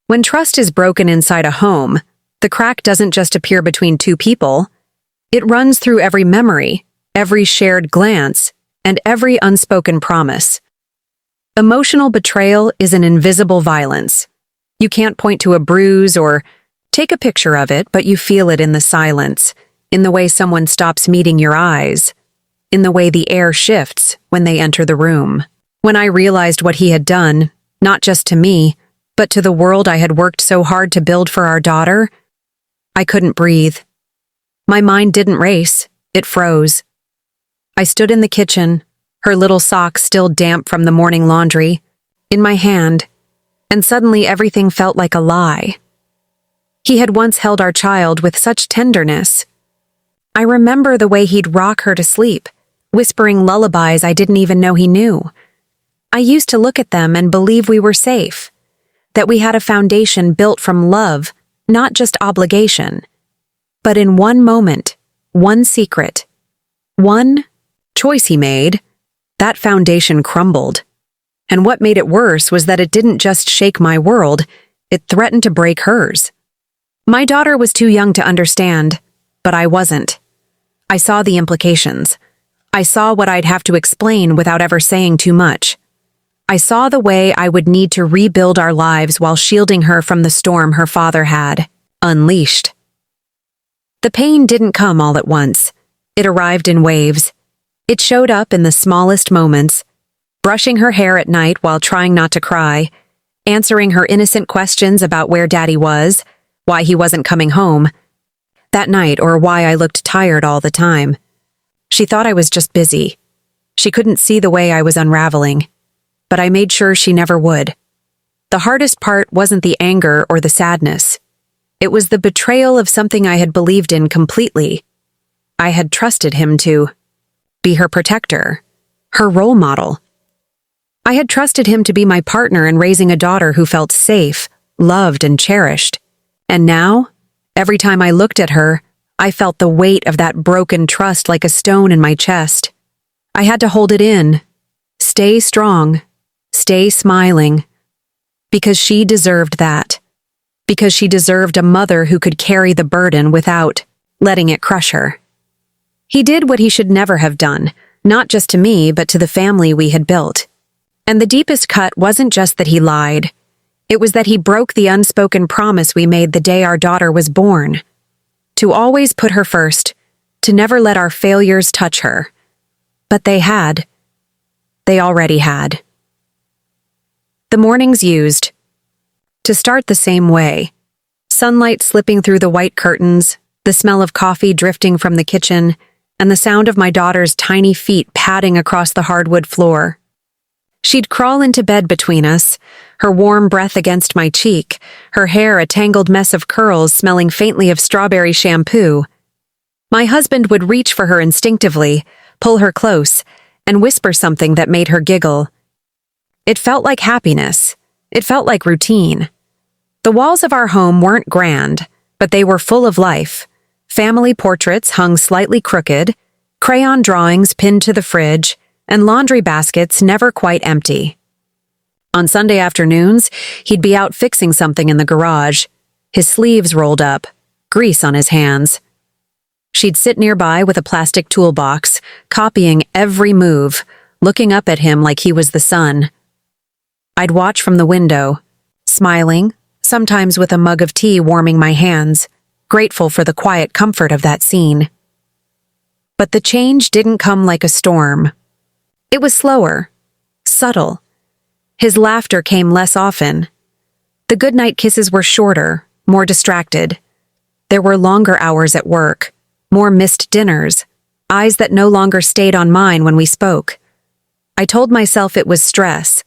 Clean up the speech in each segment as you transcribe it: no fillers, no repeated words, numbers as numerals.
When trust is broken inside a home, the crack doesn't just appear between two people. It runs through every memory, every shared glance, and every unspoken promise. Emotional betrayal is an invisible violence. You can't point to a bruise or take a picture of it, but you feel it in the silence, in the way someone stops meeting your eyes, in the way the air shifts when they enter the room. When I realized what he had done, not just to me, but to the world I had worked so hard to build for our daughter, I couldn't breathe. My mind didn't race, it froze. I stood in the kitchen, her little socks still damp from the morning laundry, in my hand, and suddenly everything felt like a lie. He had once held our child with such tenderness. I remember the way he'd rock her to sleep, whispering lullabies I didn't even know he knew. I used to look at them and believe we were safe, that we had a foundation built from love, not just obligation. But in one moment, one secret, one choice he made, that foundation crumbled. And what made it worse was that it didn't just shake my world, it threatened to break hers. My daughter was too young to understand, but I wasn't. I saw the implications. I saw what I'd have to explain without ever saying too much. I saw the way I would need to rebuild our lives while shielding her from the storm her father had unleashed. The pain didn't come all at once. It arrived in waves. It showed up in the smallest moments, brushing her hair at night while trying not to cry, answering her innocent questions about where Daddy was, why he wasn't coming home that night, or why I looked tired all the time. She thought I was just busy. She couldn't see the way I was unraveling, but I made sure she never would. The hardest part wasn't the anger or the sadness. It was the betrayal of something I had believed in completely. I had trusted him to be her protector, her role model. I had trusted him to be my partner in raising a daughter who felt safe, loved, and cherished. And now, every time I looked at her, I felt the weight of that broken trust like a stone in my chest. I had to hold it in, stay strong, stay smiling, because she deserved that. Because she deserved a mother who could carry the burden without letting it crush her. He did what he should never have done, not just to me, but to the family we had built. And the deepest cut wasn't just that he lied. It was that he broke the unspoken promise we made the day our daughter was born. To always put her first, to never let our failures touch her. But they had. They already had. The mornings used to start the same way. Sunlight slipping through the white curtains, the smell of coffee drifting from the kitchen, and the sound of my daughter's tiny feet padding across the hardwood floor. She'd crawl into bed between us, her warm breath against my cheek, her hair a tangled mess of curls smelling faintly of strawberry shampoo. My husband would reach for her instinctively, pull her close, and whisper something that made her giggle. It felt like happiness. It felt like routine. The walls of our home weren't grand, but they were full of life. Family portraits hung slightly crooked, crayon drawings pinned to the fridge, and laundry baskets never quite empty. On Sunday afternoons, he'd be out fixing something in the garage, his sleeves rolled up, grease on his hands. She'd sit nearby with a plastic toolbox, copying every move, looking up at him like he was the sun. I'd watch from the window, smiling, sometimes with a mug of tea warming my hands, grateful for the quiet comfort of that scene. But the change didn't come like a storm. It was slower, subtle. His laughter came less often. The goodnight kisses were shorter, more distracted. There were longer hours at work, more missed dinners, eyes that no longer stayed on mine when we spoke. I told myself it was stress.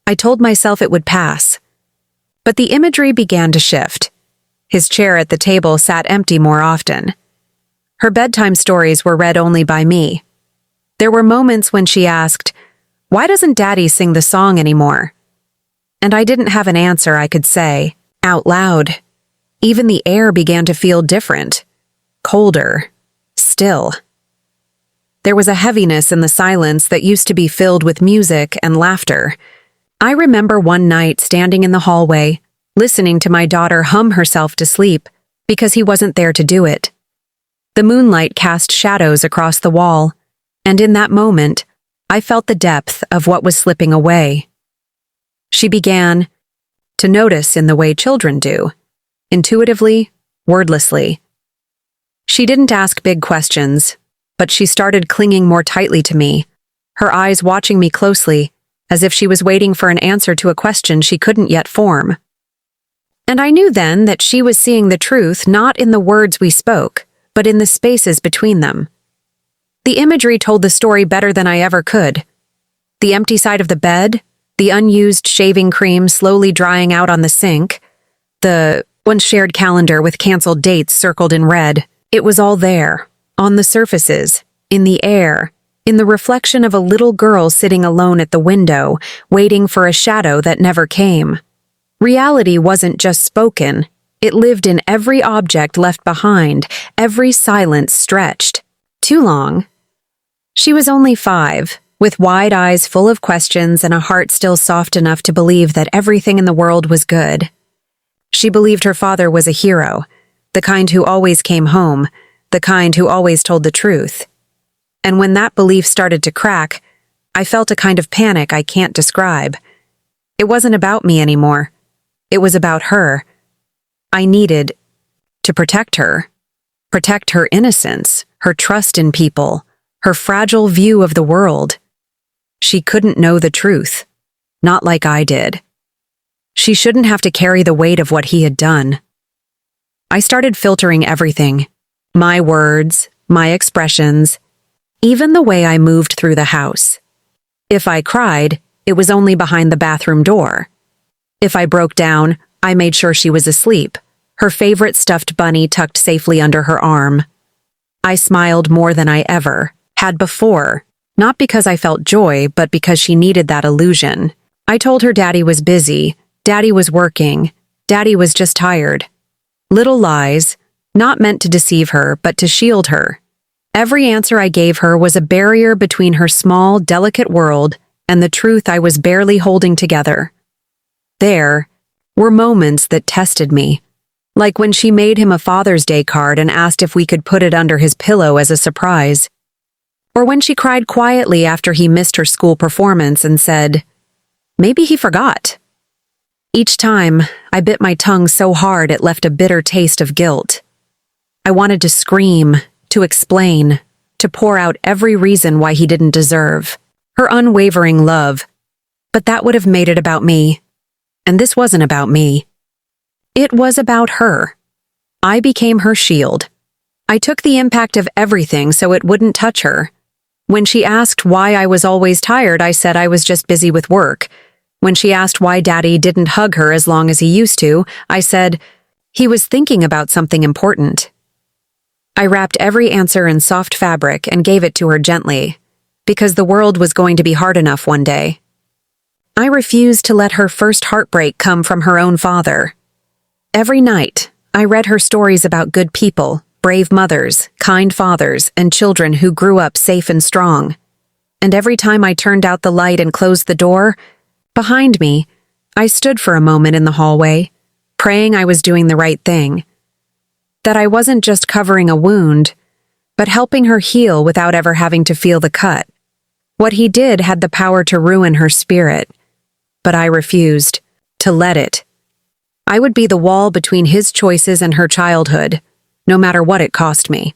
I told myself it would pass. But the imagery began to shift. His chair at the table sat empty more often. Her bedtime stories were read only by me. There were moments when she asked, "Why doesn't Daddy sing the song anymore?" And I didn't have an answer I could say, out loud. Even the air began to feel different, colder, still. There was a heaviness in the silence that used to be filled with music and laughter. I remember one night standing in the hallway, listening to my daughter hum herself to sleep because he wasn't there to do it. The moonlight cast shadows across the wall, and in that moment, I felt the depth of what was slipping away. She began to notice in the way children do, intuitively, wordlessly. She didn't ask big questions, but she started clinging more tightly to me, her eyes watching me closely, as if she was waiting for an answer to a question she couldn't yet form. And I knew then that she was seeing the truth not in the words we spoke, but in the spaces between them. The imagery told the story better than I ever could. The empty side of the bed, the unused shaving cream slowly drying out on the sink, the once shared calendar with canceled dates circled in red. It was all there, on the surfaces, in the air, in the reflection of a little girl sitting alone at the window, waiting for a shadow that never came. Reality wasn't just spoken, it lived in every object left behind, every silence stretched. Too long. She was only 5, with wide eyes full of questions and a heart still soft enough to believe that everything in the world was good. She believed her father was a hero, the kind who always came home, the kind who always told the truth. And when that belief started to crack, I felt a kind of panic I can't describe. It wasn't about me anymore. It was about her. I needed to protect her innocence, her trust in people, her fragile view of the world. She couldn't know the truth, not like I did. She shouldn't have to carry the weight of what he had done. I started filtering everything, my words, my expressions, even the way I moved through the house. If I cried, it was only behind the bathroom door. If I broke down, I made sure she was asleep, her favorite stuffed bunny tucked safely under her arm. I smiled more than I ever had before, not because I felt joy, but because she needed that illusion. I told her Daddy was busy, Daddy was working, Daddy was just tired. Little lies, not meant to deceive her, but to shield her. Every answer I gave her was a barrier between her small, delicate world and the truth I was barely holding together. There were moments that tested me, like when she made him a Father's Day card and asked if we could put it under his pillow as a surprise. Or when she cried quietly after he missed her school performance and said, "Maybe he forgot." Each time, I bit my tongue so hard it left a bitter taste of guilt. I wanted to scream, to explain, to pour out every reason why he didn't deserve her unwavering love. But that would have made it about me. And this wasn't about me. It was about her. I became her shield. I took the impact of everything so it wouldn't touch her. When she asked why I was always tired, I said I was just busy with work. When she asked why Daddy didn't hug her as long as he used to, I said he was thinking about something important. I wrapped every answer in soft fabric and gave it to her gently, because the world was going to be hard enough one day. I refused to let her first heartbreak come from her own father. Every night, I read her stories about good people, brave mothers, kind fathers, and children who grew up safe and strong. And every time I turned out the light and closed the door, behind me, I stood for a moment in the hallway, praying I was doing the right thing. That I wasn't just covering a wound, but helping her heal without ever having to feel the cut. What he did had the power to ruin her spirit, but I refused to let it. I would be the wall between his choices and her childhood, no matter what it cost me.